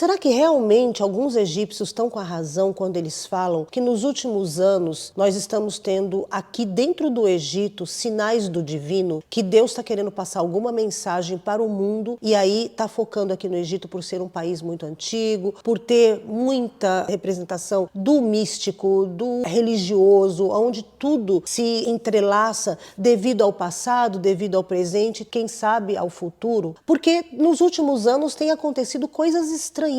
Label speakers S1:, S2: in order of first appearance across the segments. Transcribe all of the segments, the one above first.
S1: Será que realmente alguns egípcios estão com a razão quando eles falam que nos últimos anos nós estamos tendo aqui dentro do Egito sinais do divino, que Deus está querendo passar alguma mensagem para o mundo e aí está focando aqui no Egito por ser um país muito antigo, por ter muita representação do místico, do religioso, onde tudo se entrelaça devido ao passado, devido ao presente, quem sabe ao futuro? Porque nos últimos anos tem acontecido coisas estranhíssimas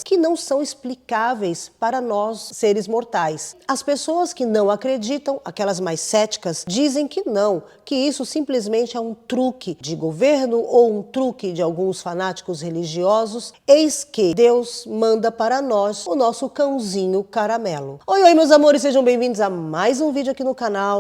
S1: que não são explicáveis para nós, seres mortais. As pessoas que não acreditam, aquelas mais céticas, dizem que não, que isso simplesmente é um truque de governo ou um truque de alguns fanáticos religiosos. Eis que Deus manda para nós o nosso cãozinho caramelo. Oi, oi, meus amores, sejam bem-vindos a mais um vídeo aqui no canal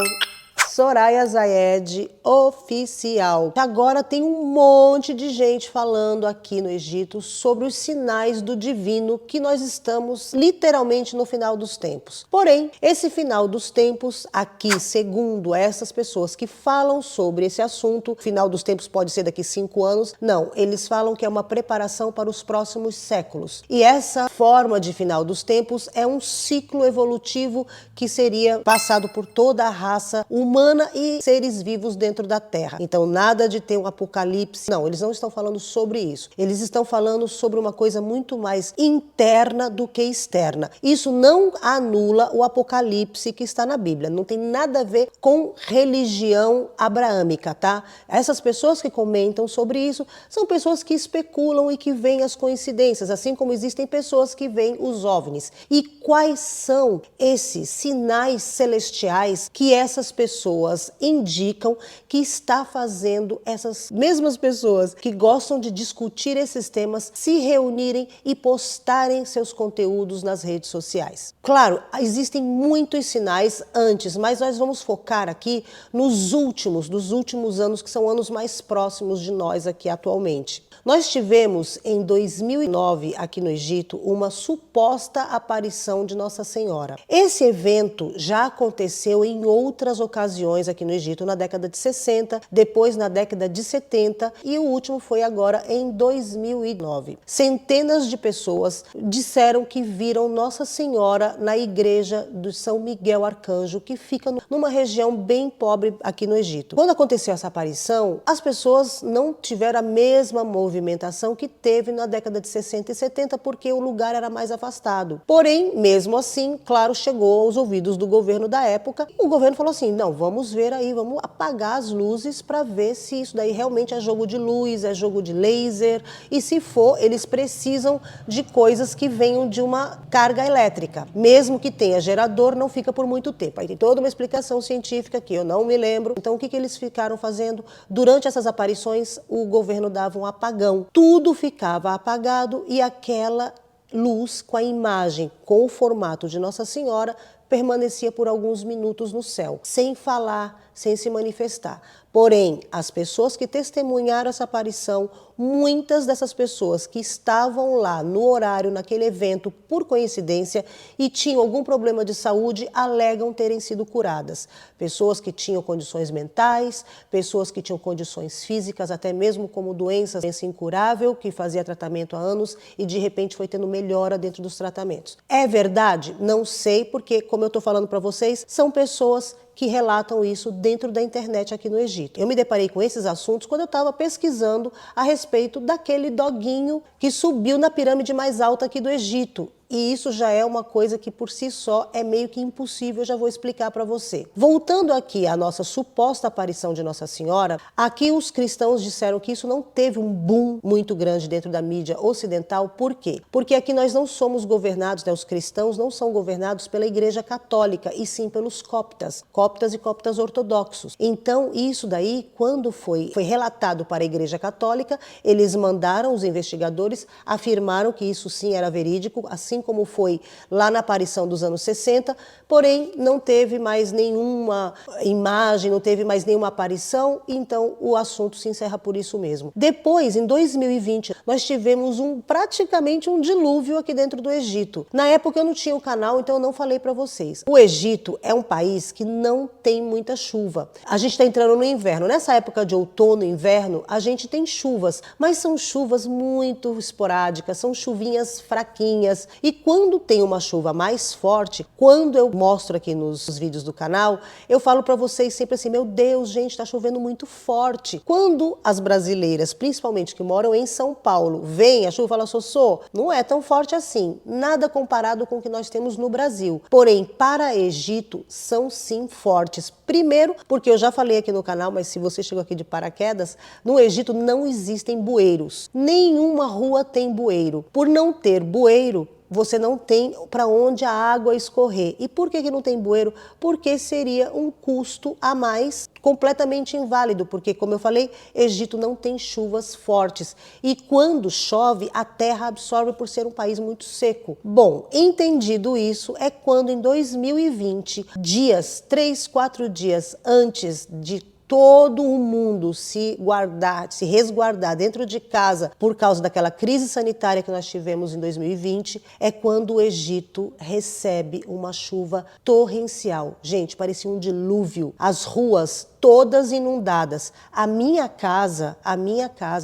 S1: Soraya Zayed Oficial. Agora tem um monte de gente falando aqui no Egito sobre os sinais do divino, que nós estamos literalmente no final dos tempos. Porém, esse final dos tempos aqui, segundo essas pessoas que falam sobre esse assunto, final dos tempos pode ser daqui 5 anos, não, eles falam que é uma preparação para os próximos séculos. E essa forma de final dos tempos é um ciclo evolutivo que seria passado por toda a raça humana e seres vivos dentro da Terra. Então, nada de ter um apocalipse. Não, eles não estão falando sobre isso. Eles estão falando sobre uma coisa muito mais interna do que externa. Isso não anula o apocalipse que está na Bíblia. Não tem nada a ver com religião abraâmica, tá? Essas pessoas que comentam sobre isso são pessoas que especulam e que veem as coincidências, assim como existem pessoas que veem os OVNIs. E quais são esses sinais celestiais que essas pessoas indicam que está fazendo essas mesmas pessoas que gostam de discutir esses temas se reunirem e postarem seus conteúdos nas redes sociais? Claro, existem muitos sinais antes, mas nós vamos focar aqui dos últimos anos, que são anos mais próximos de nós aqui atualmente. Nós tivemos em 2009 aqui no Egito uma suposta aparição de Nossa Senhora. Esse evento já aconteceu em outras ocasiões aqui no Egito, na década de 60, depois na década de 70 e o último foi agora em 2009. Centenas de pessoas disseram que viram Nossa Senhora na igreja do São Miguel Arcanjo, que fica numa região bem pobre aqui no Egito. Quando aconteceu essa aparição, as pessoas não tiveram a mesma movimentação que teve na década de 60 e 70, porque o lugar era mais afastado. Porém, mesmo assim, claro, chegou aos ouvidos do governo da época. O governo falou assim, não, vamos ver aí, vamos apagar as luzes para ver se isso daí realmente é jogo de luz, é jogo de laser, e se for, eles precisam de coisas que venham de uma carga elétrica. Mesmo que tenha gerador, não fica por muito tempo. Aí tem toda uma explicação científica que eu não me lembro. Então, o que eles ficaram fazendo? Durante essas aparições, o governo dava um apagão. Tudo ficava apagado e aquela luz com a imagem, com o formato de Nossa Senhora, permanecia por alguns minutos no céu, sem falar, sem se manifestar. Porém, as pessoas que testemunharam essa aparição, muitas dessas pessoas que estavam lá no horário, naquele evento, por coincidência, e tinham algum problema de saúde, alegam terem sido curadas. Pessoas que tinham condições mentais, pessoas que tinham condições físicas, até mesmo como doença incurável, que fazia tratamento há anos e de repente foi tendo melhora dentro dos tratamentos. É verdade? Não sei, porque, como eu estou falando para vocês, são pessoas que relatam isso dentro da internet aqui no Egito. Eu me deparei com esses assuntos quando eu estava pesquisando a respeito daquele doguinho que subiu na pirâmide mais alta aqui do Egito. E isso já é uma coisa que por si só é meio que impossível, eu já vou explicar para você. Voltando aqui à nossa suposta aparição de Nossa Senhora, aqui os cristãos disseram que isso não teve um boom muito grande dentro da mídia ocidental. Por quê? Porque aqui nós não somos governados, os cristãos não são governados pela Igreja Católica, e sim pelos coptas e coptas ortodoxos. Então isso daí, quando foi relatado para a Igreja Católica, eles mandaram os investigadores, afirmaram que isso sim era verídico, assim assim como foi lá na aparição dos anos 60, porém não teve mais nenhuma imagem, não teve mais nenhuma aparição, então o assunto se encerra por isso mesmo. Depois, em 2020, nós tivemos praticamente um dilúvio aqui dentro do Egito. Na época eu não tinha o canal, então eu não falei para vocês. O Egito é um país que não tem muita chuva. A gente está entrando no inverno. Nessa época de outono e inverno, a gente tem chuvas, mas são chuvas muito esporádicas, são chuvinhas fraquinhas. E quando tem uma chuva mais forte, quando eu mostro aqui nos vídeos do canal, eu falo para vocês sempre assim, meu Deus, gente, está chovendo muito forte. Quando as brasileiras, principalmente que moram em São Paulo, veem a chuva, falam, Sossô, não é tão forte assim, nada comparado com o que nós temos no Brasil. Porém, para Egito, são sim fortes. Primeiro, porque eu já falei aqui no canal, mas se você chegou aqui de paraquedas, no Egito não existem bueiros. Nenhuma rua tem bueiro. Por não ter bueiro, você não tem para onde a água escorrer. E por que não tem bueiro? Porque seria um custo a mais completamente inválido, porque, como eu falei, Egito não tem chuvas fortes. E quando chove, a terra absorve por ser um país muito seco. Bom, entendido isso, é quando em 2020, 3, 4 dias antes de todo o mundo se resguardar dentro de casa por causa daquela crise sanitária que nós tivemos em 2020, é quando o Egito recebe uma chuva torrencial. Gente, parecia um dilúvio. As ruas todas inundadas. A minha casa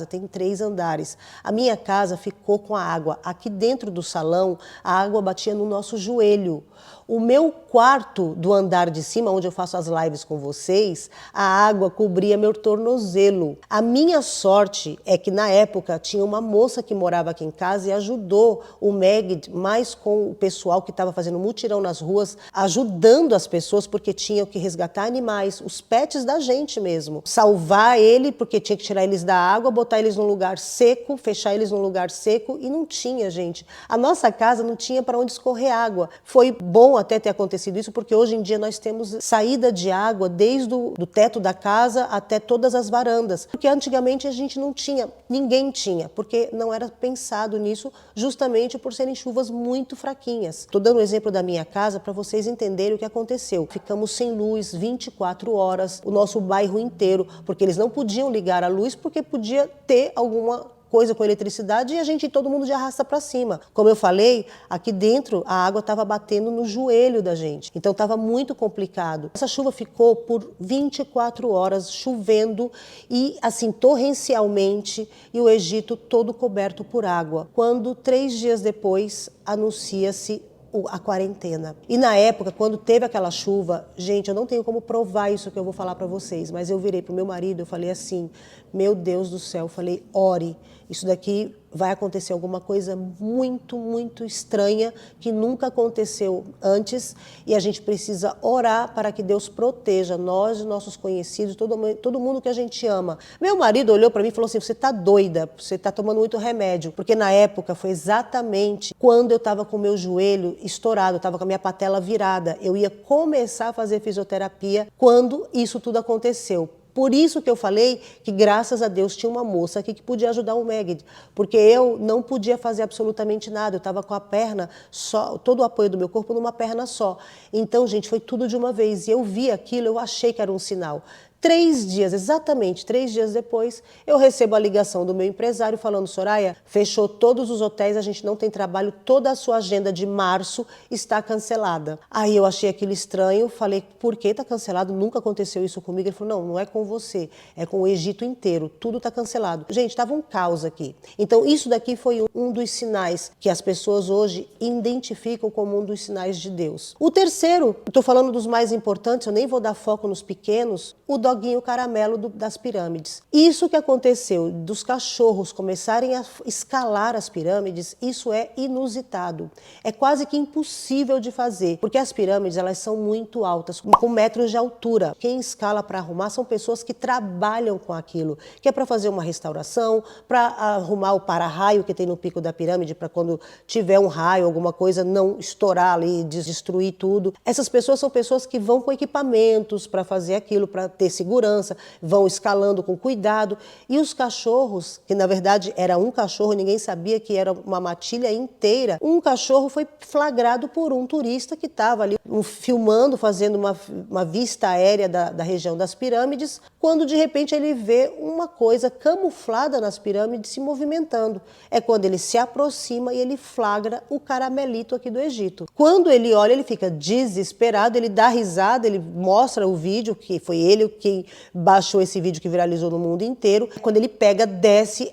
S1: tem 3 andares. A minha casa ficou com a água. Aqui dentro do salão, a água batia no nosso joelho. O meu quarto do andar de cima, onde eu faço as lives com vocês, a água cobria meu tornozelo. A minha sorte é que na época tinha uma moça que morava aqui em casa e ajudou o Meg, mais com o pessoal que estava fazendo mutirão nas ruas, ajudando as pessoas porque tinham que resgatar animais, os pets da gente mesmo. Salvar ele, porque tinha que tirar eles da água, botar eles num lugar seco, fechar eles num lugar seco, e não tinha, gente. A nossa casa não tinha para onde escorrer água. Foi bom até ter acontecido isso, porque hoje em dia nós temos saída de água desde do teto da casa até todas as varandas, porque antigamente a gente não tinha, ninguém tinha, porque não era pensado nisso, justamente por serem chuvas muito fraquinhas. Estou dando o exemplo da minha casa para vocês entenderem o que aconteceu. Ficamos sem luz 24 horas, o nosso bairro inteiro, porque eles não podiam ligar a luz, porque podia ter alguma coisa com eletricidade e todo mundo de arrasta para cima. Como eu falei, aqui dentro a água estava batendo no joelho da gente, então estava muito complicado. Essa chuva ficou por 24 horas chovendo e assim torrencialmente, e o Egito todo coberto por água. Quando 3 dias depois anuncia-se a quarentena. E na época, quando teve aquela chuva, gente, eu não tenho como provar isso que eu vou falar para vocês, mas eu virei pro meu marido, eu falei assim, meu Deus do céu, eu falei, ore, isso daqui vai acontecer alguma coisa muito, muito estranha que nunca aconteceu antes e a gente precisa orar para que Deus proteja nós e nossos conhecidos, todo mundo que a gente ama. Meu marido olhou para mim e falou assim, você está doida, você está tomando muito remédio, porque na época foi exatamente quando eu estava com o meu joelho estourado, eu estava com a minha patela virada, eu ia começar a fazer fisioterapia quando isso tudo aconteceu. Por isso que eu falei que, graças a Deus, tinha uma moça aqui que podia ajudar o Meg, porque eu não podia fazer absolutamente nada, eu estava com a perna só, todo o apoio do meu corpo numa perna só. Então, gente, foi tudo de uma vez, e eu vi aquilo, eu achei que era um sinal. 3 dias, exatamente 3 dias depois, eu recebo a ligação do meu empresário falando, Soraya, fechou todos os hotéis, a gente não tem trabalho, toda a sua agenda de março está cancelada. Aí eu achei aquilo estranho, falei, por que está cancelado? Nunca aconteceu isso comigo. Ele falou, não é com você, é com o Egito inteiro, tudo está cancelado. Gente, estava um caos aqui. Então isso daqui foi um dos sinais que as pessoas hoje identificam como um dos sinais de Deus. O terceiro, estou falando dos mais importantes, eu nem vou dar foco nos pequenos, o doguinho caramelo das pirâmides. Isso que aconteceu, dos cachorros começarem a escalar as pirâmides, isso é inusitado. É quase que impossível de fazer, porque as pirâmides elas são muito altas, com metros de altura. Quem escala para arrumar são pessoas que trabalham com aquilo, que é para fazer uma restauração, para arrumar o para-raio que tem no pico da pirâmide, para quando tiver um raio, alguma coisa, não estourar ali, destruir tudo. Essas pessoas são pessoas que vão com equipamentos para fazer aquilo, para ter segurança, vão escalando com cuidado. E os cachorros, que na verdade era um cachorro, ninguém sabia que era uma matilha inteira, um cachorro foi flagrado por um turista que estava ali filmando, fazendo uma vista aérea da região das pirâmides, quando de repente ele vê uma coisa camuflada nas pirâmides se movimentando. É quando ele se aproxima e ele flagra o caramelito aqui do Egito. Quando ele olha, ele fica desesperado, ele dá risada, ele mostra o vídeo, que foi ele quem baixou esse vídeo que viralizou no mundo inteiro. Quando ele pega, desce,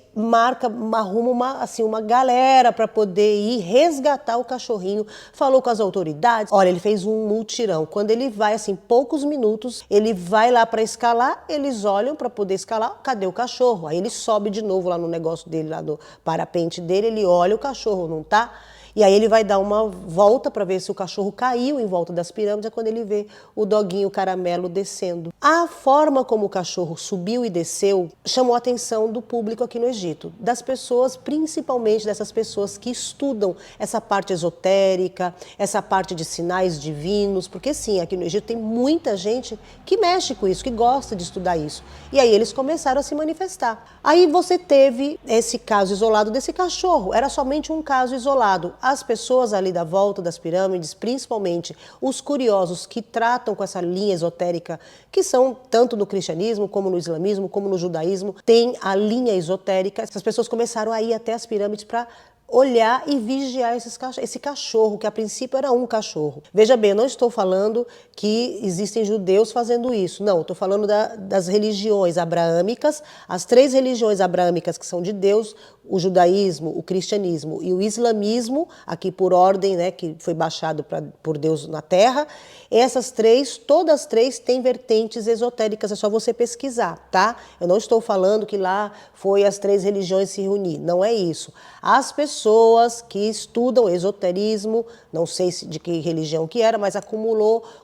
S1: arruma uma galera para poder ir resgatar o cachorrinho, falou com as autoridades. Olha, ele fez um mutirão. Quando ele vai, assim, poucos minutos, ele vai lá para escalar, eles olham para poder escalar, cadê o cachorro? Aí ele sobe de novo lá no negócio dele, lá no parapente dele, ele olha, o cachorro não tá. E aí ele vai dar uma volta para ver se o cachorro caiu em volta das pirâmides, é quando ele vê o doguinho caramelo descendo. A forma como o cachorro subiu e desceu chamou a atenção do público aqui no Egito, das pessoas, principalmente dessas pessoas que estudam essa parte esotérica, essa parte de sinais divinos, porque sim, aqui no Egito tem muita gente que mexe com isso, que gosta de estudar isso. E aí eles começaram a se manifestar. Aí você teve esse caso isolado desse cachorro, era somente um caso isolado. As pessoas ali da volta das pirâmides, principalmente os curiosos que tratam com essa linha esotérica, que são tanto no cristianismo, como no islamismo, como no judaísmo, tem a linha esotérica. Essas pessoas começaram a ir até as pirâmides para olhar e vigiar esse cachorro, que a princípio era um cachorro. Veja bem, eu não estou falando que existem judeus fazendo isso, não, estou falando das religiões abraâmicas, as 3 religiões abraâmicas que são de Deus, o judaísmo, o cristianismo e o islamismo, aqui por ordem, né, que foi baixado por Deus na Terra. Essas 3, todas 3 têm vertentes esotéricas, é só você pesquisar, tá? Eu não estou falando que lá foi as 3 religiões se reunir, não é isso. As pessoas que estudam esoterismo, não sei de que religião que era, mas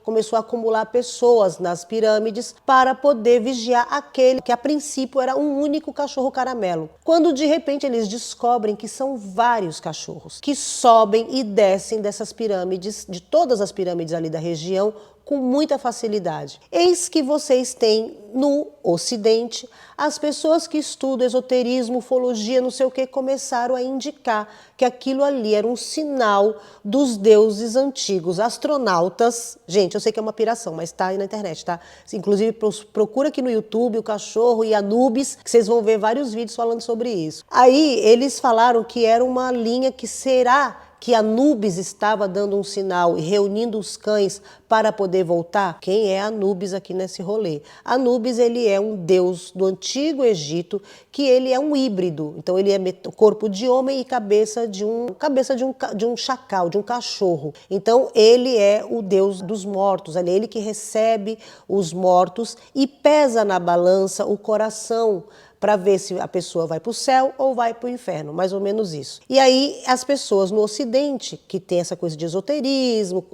S1: começou a acumular pessoas nas pirâmides para poder vigiar aquele que a princípio era um único cachorro caramelo. Quando de repente eles descobrem que são vários cachorros que sobem e descem dessas pirâmides, de todas as pirâmides ali da região, com muita facilidade. Eis que vocês têm no Ocidente as pessoas que estudam esoterismo, ufologia, não sei o que, começaram a indicar que aquilo ali era um sinal dos deuses antigos, astronautas. Gente, eu sei que é uma piração, mas tá aí na internet, tá? Inclusive procura aqui no YouTube o cachorro e Anubis, que vocês vão ver vários vídeos falando sobre isso. Aí eles falaram que era uma linha que será que Anubis estava dando um sinal e reunindo os cães para poder voltar? Quem é Anubis aqui nesse rolê? Anubis, ele é um deus do Antigo Egito, que ele é um híbrido. Então ele é corpo de homem e cabeça de um chacal, de um cachorro. Então ele é o deus dos mortos, é ele que recebe os mortos e pesa na balança o coração, para ver se a pessoa vai para o céu ou vai para o inferno, mais ou menos isso. E aí as pessoas no Ocidente, que tem essa coisa de esoterismo,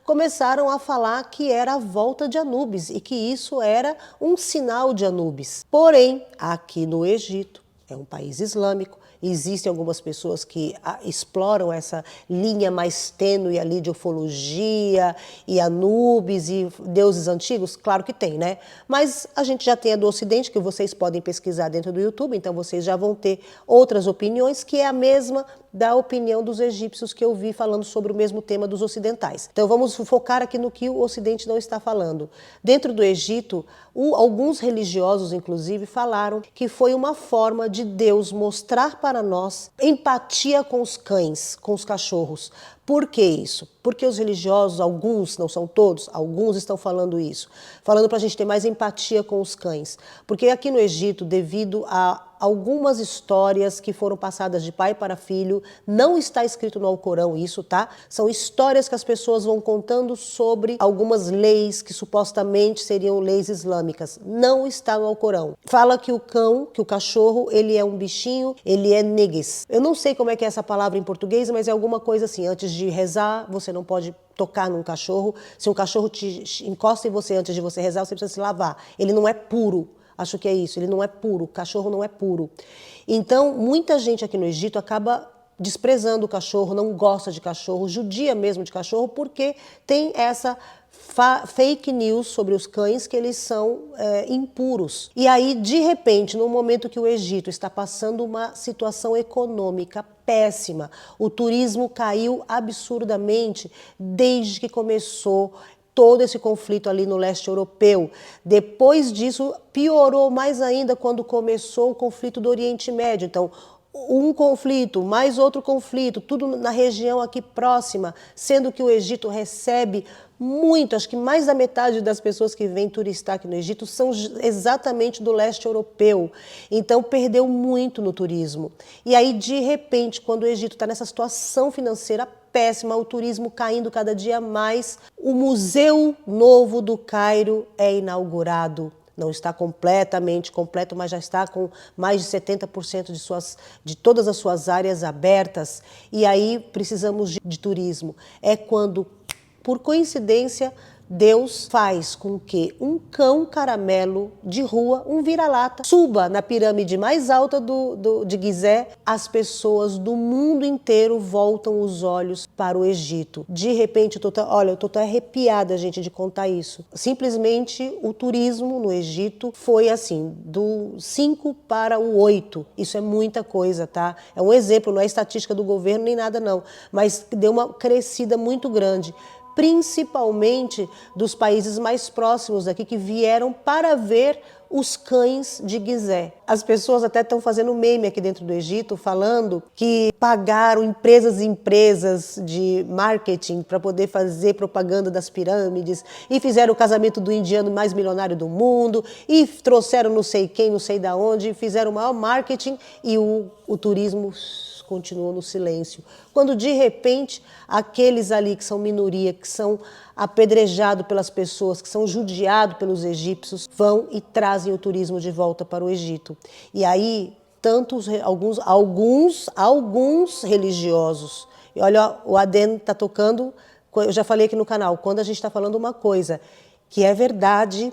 S1: começaram a falar que era a volta de Anubis e que isso era um sinal de Anubis. Porém, aqui no Egito, é um país islâmico, existem algumas pessoas que exploram essa linha mais tênue ali de ufologia e Anubis e deuses antigos, claro que tem, né? Mas a gente já tem a do Ocidente, que vocês podem pesquisar dentro do YouTube, então vocês já vão ter outras opiniões, que é a mesma da opinião dos egípcios que eu vi falando sobre o mesmo tema dos ocidentais. Então vamos focar aqui no que o Ocidente não está falando. Dentro do Egito, alguns religiosos, inclusive, falaram que foi uma forma de Deus mostrar para nós empatia com os cães, com os cachorros. Por que isso? Porque os religiosos, alguns, não são todos, alguns estão falando isso, falando para a gente ter mais empatia com os cães. Porque aqui no Egito, devido a algumas histórias que foram passadas de pai para filho, não está escrito no Alcorão isso, tá? São histórias que as pessoas vão contando sobre algumas leis que supostamente seriam leis islâmicas. Não está no Alcorão. Fala que o cachorro, ele é um bichinho, ele é negues. Eu não sei como é que é essa palavra em português, mas é alguma coisa assim. Antes de rezar, você não pode tocar num cachorro. Se um cachorro te encosta em você antes de você rezar, você precisa se lavar. Ele não é puro. Acho que é isso, ele não é puro, o cachorro não é puro. Então, muita gente aqui no Egito acaba desprezando o cachorro, não gosta de cachorro, judia mesmo de cachorro, porque tem essa fake news sobre os cães, que eles são impuros. E aí, de repente, no momento que o Egito está passando uma situação econômica péssima, o turismo caiu absurdamente desde que começou todo esse conflito ali no leste europeu. Depois disso, piorou mais ainda quando começou o conflito do Oriente Médio. Então, um conflito, mais outro conflito, tudo na região aqui próxima, sendo que o Egito recebe muito, acho que mais da metade das pessoas que vêm turistar aqui no Egito são exatamente do leste europeu. Então, perdeu muito no turismo. E aí, de repente, quando o Egito está nessa situação financeira péssima, o turismo caindo cada dia mais, o Museu Novo do Cairo é inaugurado. Não está completamente completo, mas já está com mais de 70% de todas as suas áreas abertas. E aí precisamos de turismo. É quando, por coincidência, Deus faz com que um cão caramelo de rua, um vira-lata, suba na pirâmide mais alta de Gizé. As pessoas do mundo inteiro voltam os olhos para o Egito. De repente, eu tô arrepiada, gente, de contar isso. Simplesmente o turismo no Egito foi assim, do 5 para o 8. Isso é muita coisa, tá? É um exemplo, não é estatística do governo nem nada não, mas deu uma crescida muito grande, principalmente dos países mais próximos daqui, que vieram para ver os cães de Gizé. As pessoas até estão fazendo meme aqui dentro do Egito, falando que pagaram empresas e empresas de marketing para poder fazer propaganda das pirâmides, e fizeram o casamento do indiano mais milionário do mundo, e trouxeram não sei quem, não sei da onde, e fizeram o maior marketing, e o turismo continuou no silêncio. Quando, de repente, aqueles ali que são minoria, que são apedrejados pelas pessoas, que são judiados pelos egípcios, vão e trazem o turismo de volta para o Egito. E aí, alguns religiosos, e olha, o Aden está tocando, eu já falei aqui no canal, quando a gente está falando uma coisa que é verdade,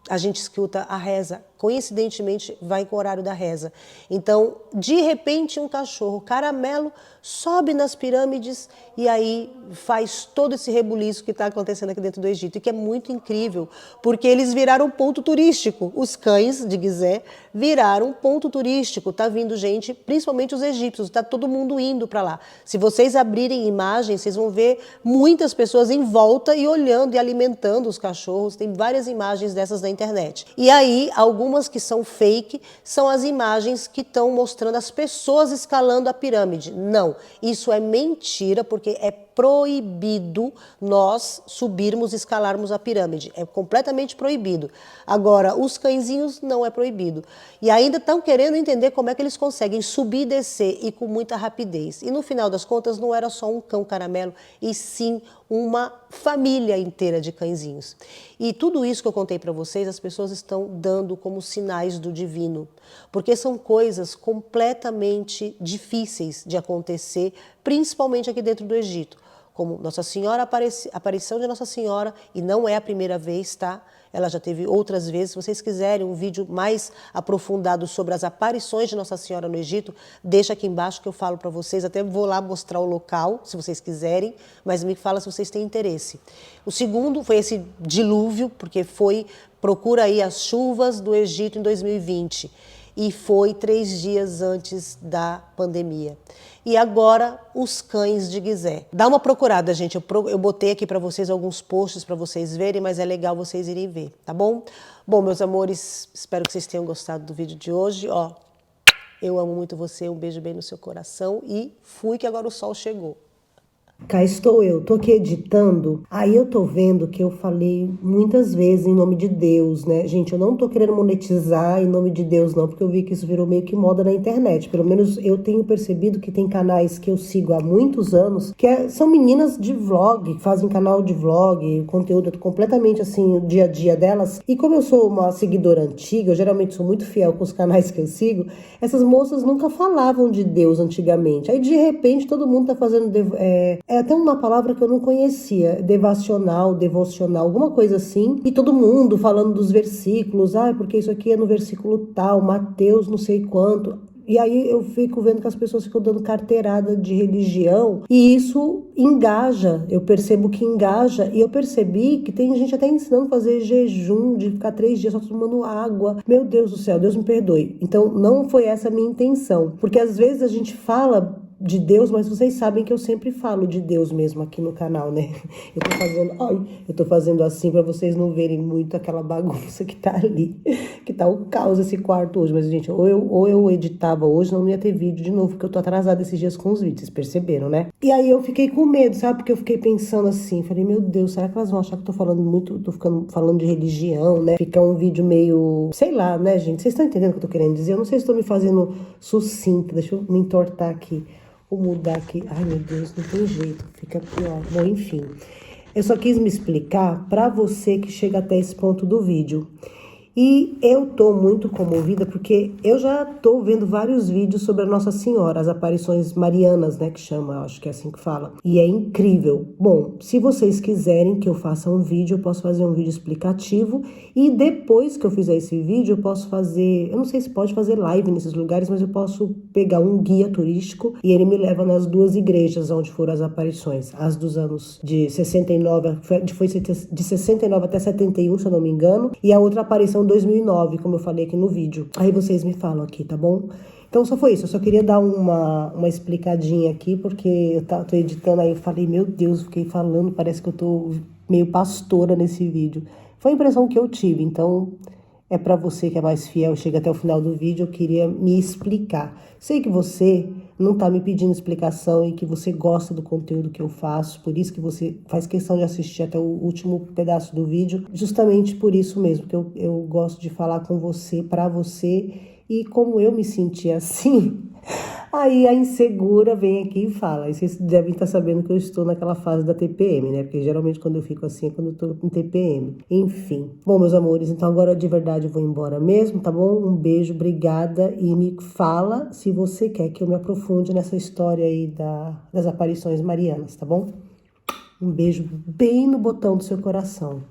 S1: a gente escuta a reza, coincidentemente vai com o horário da reza. Então, de repente, um cachorro caramelo sobe nas pirâmides e aí faz todo esse rebuliço que está acontecendo aqui dentro do Egito, e que é muito incrível, porque eles viraram ponto turístico. Os cães de Gizé viraram ponto turístico. Está vindo gente, principalmente os egípcios, está todo mundo indo para lá. Se vocês abrirem imagens, vocês vão ver muitas pessoas em volta e olhando e alimentando os cachorros. Tem várias imagens dessas na internet. E aí, algumas que são fake são as imagens que estão mostrando as pessoas escalando a pirâmide. Não, isso é mentira, porque é proibido nós subirmos e escalarmos a pirâmide. É completamente proibido. Agora, os cãezinhos não é proibido. E ainda estão querendo entender como é que eles conseguem subir e descer, e com muita rapidez. E no final das contas, não era só um cão caramelo, e sim uma família inteira de cãezinhos. E tudo isso que eu contei para vocês, as pessoas estão dando como sinais do divino, porque são coisas completamente difíceis de acontecer, principalmente aqui dentro do Egito. Como Nossa Senhora, aparição de Nossa Senhora, e não é a primeira vez, tá? Ela já teve outras vezes. Se vocês quiserem um vídeo mais aprofundado sobre as aparições de Nossa Senhora no Egito, deixa aqui embaixo que eu falo para vocês. Até vou lá mostrar o local, se vocês quiserem, mas me fala se vocês têm interesse. O segundo foi esse dilúvio, porque procura aí as chuvas do Egito em 2020. E foi 3 dias antes da pandemia. E agora, os cães de Gizé. Dá uma procurada, gente. Eu botei aqui para vocês alguns posts para vocês verem, mas é legal vocês irem ver, tá bom? Bom, meus amores, espero que vocês tenham gostado do vídeo de hoje. Ó, eu amo muito você, um beijo bem no seu coração, e fui que agora o sol chegou.
S2: Cá estou eu, tô aqui editando, aí eu tô vendo que eu falei muitas vezes em nome de Deus, né? Gente, eu não tô querendo monetizar em nome de Deus não, porque eu vi que isso virou meio que moda na internet. Pelo menos eu tenho percebido que tem canais que eu sigo há muitos anos, são meninas de vlog, que fazem canal de vlog, conteúdo completamente assim, o dia a dia delas. E como eu sou uma seguidora antiga, eu geralmente sou muito fiel com os canais que eu sigo, essas moças nunca falavam de Deus antigamente. Aí de repente todo mundo tá fazendo... É até uma palavra que eu não conhecia, devocional, alguma coisa assim. E todo mundo falando dos versículos, porque isso aqui é no versículo tal, Mateus não sei quanto. E aí eu fico vendo que as pessoas ficam dando carteirada de religião e isso engaja, eu percebo que engaja e eu percebi que tem gente até ensinando a fazer jejum, de ficar 3 dias só tomando água. Meu Deus do céu, Deus me perdoe. Então não foi essa a minha intenção, porque às vezes a gente fala de Deus, mas vocês sabem que eu sempre falo de Deus mesmo aqui no canal, né? Eu tô fazendo assim pra vocês não verem muito aquela bagunça que tá ali, que tá o caos esse quarto hoje. Mas, gente, ou eu editava hoje, não ia ter vídeo de novo, porque eu tô atrasada esses dias com os vídeos, vocês perceberam, né? E aí eu fiquei com medo, sabe? Porque eu fiquei pensando assim, falei, meu Deus, será que elas vão achar que eu tô falando muito, tô falando de religião, né? Fica um vídeo meio, sei lá, né, gente? Vocês estão entendendo o que eu tô querendo dizer? Eu não sei se tô me fazendo sucinta, deixa eu me entortar aqui. Vou mudar aqui. Ai, meu Deus, não tem jeito. Fica pior. Bom, enfim. Eu só quis me explicar para você que chega até esse ponto do vídeo. E eu tô muito comovida porque eu já tô vendo vários vídeos sobre a Nossa Senhora, as aparições marianas, né, que chama, eu acho que é assim que fala. E é incrível. Bom, se vocês quiserem que eu faça um vídeo, eu posso fazer um vídeo explicativo e depois que eu fizer esse vídeo, eu posso fazer, eu não sei se pode fazer live nesses lugares, mas eu posso pegar um guia turístico e ele me leva nas 2 igrejas onde foram as aparições, as dos anos de 69, foi de 69 até 71, se eu não me engano, e a outra aparição 2009, como eu falei aqui no vídeo. Aí vocês me falam aqui, tá bom? Então só foi isso, eu só queria dar uma explicadinha aqui, porque eu tô editando aí, eu falei, meu Deus, fiquei falando, parece que eu tô meio pastora nesse vídeo. Foi a impressão que eu tive, então é pra você que é mais fiel, chega até o final do vídeo, eu queria me explicar. Sei que você não tá me pedindo explicação e que você gosta do conteúdo que eu faço, por isso que você faz questão de assistir até o último pedaço do vídeo, justamente por isso mesmo, que eu gosto de falar com você, pra você, e como eu me senti assim, aí a insegura vem aqui e fala. E vocês devem estar sabendo que eu estou naquela fase da TPM, né? Porque geralmente quando eu fico assim é quando eu tô em TPM. Enfim. Bom, meus amores, então agora de verdade eu vou embora mesmo, tá bom? Um beijo, obrigada. E me fala se você quer que eu me aprofunde nessa história aí das aparições marianas, tá bom? Um beijo bem no botão do seu coração.